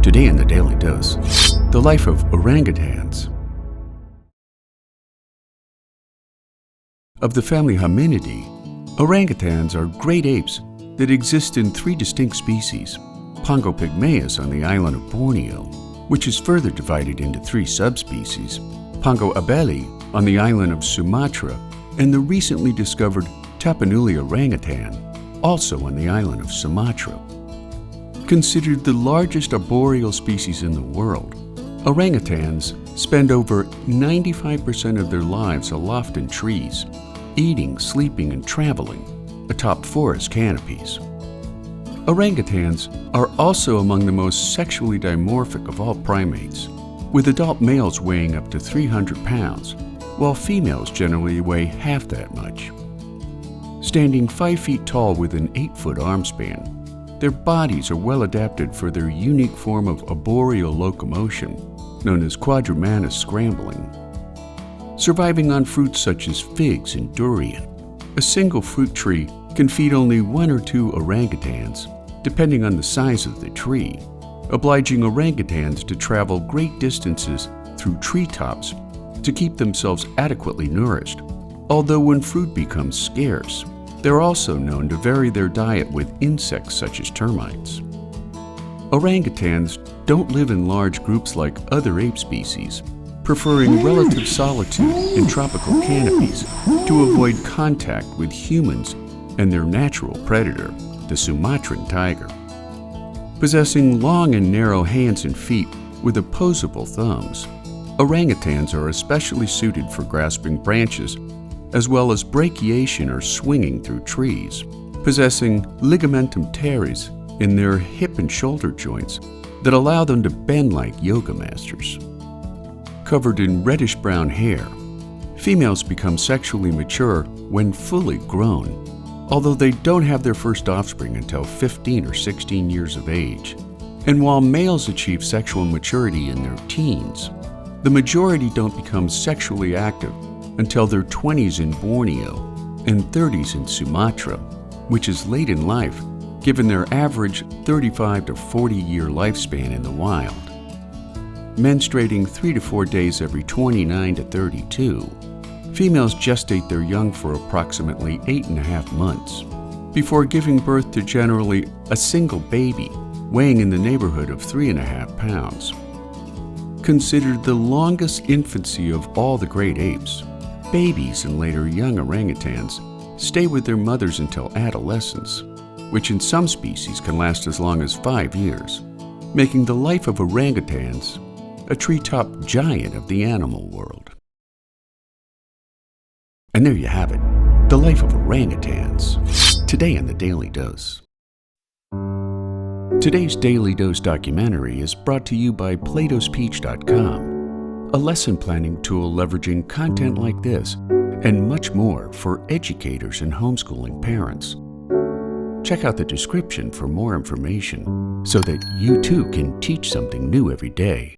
Today in the Daily Dose, the life of orangutans. Of the family Hominidae, orangutans are great apes that exist in three distinct species: Pongo pygmaeus on the island of Borneo, which is further divided into three subspecies, Pongo abelii on the island of Sumatra, and the recently discovered tapanuli orangutan, also on the island of Sumatra. Considered the largest arboreal species in the world, orangutans spend over 95% of their lives aloft in trees, eating, sleeping, and traveling atop forest canopies. Orangutans are also among the most sexually dimorphic of all primates, with adult males weighing up to 300 pounds, while females generally weigh half that much. Standing 5 feet tall with an 8-foot arm span, their bodies are well adapted for their unique form of arboreal locomotion, known as quadrumanous scrambling. Surviving on fruits such as figs and durian, a single fruit tree can feed only 1 or 2 orangutans, depending on the size of the tree, obliging orangutans to travel great distances through treetops to keep themselves adequately nourished. Although when fruit becomes scarce, they're also known to vary their diet with insects such as termites. Orangutans don't live in large groups like other ape species, preferring relative solitude in tropical canopies to avoid contact with humans and their natural predator, the Sumatran tiger. Possessing long and narrow hands and feet with opposable thumbs, orangutans are especially suited for grasping branches as well as brachiation or swinging through trees, possessing ligamentum teres in their hip and shoulder joints that allow them to bend like yoga masters. Covered in reddish-brown hair, females become sexually mature when fully grown, although they don't have their first offspring until 15 or 16 years of age. And while males achieve sexual maturity in their teens, the majority don't become sexually active until their 20s in Borneo and 30s in Sumatra, which is late in life given their average 35 to 40-year lifespan in the wild. Menstruating 3 to 4 days every 29 to 32, females gestate their young for approximately 8.5 months before giving birth to generally a single baby weighing in the neighborhood of 3.5 pounds. Considered the longest infancy of all the great apes, babies and later young orangutans stay with their mothers until adolescence, which in some species can last as long as 5 years, making the life of orangutans a treetop giant of the animal world. And there you have it, the life of orangutans, today in the Daily Dose. Today's Daily Dose documentary is brought to you by PlatosPeach.com, a lesson planning tool leveraging content like this and much more for educators and homeschooling parents. Check out the description for more information so that you too can teach something new every day.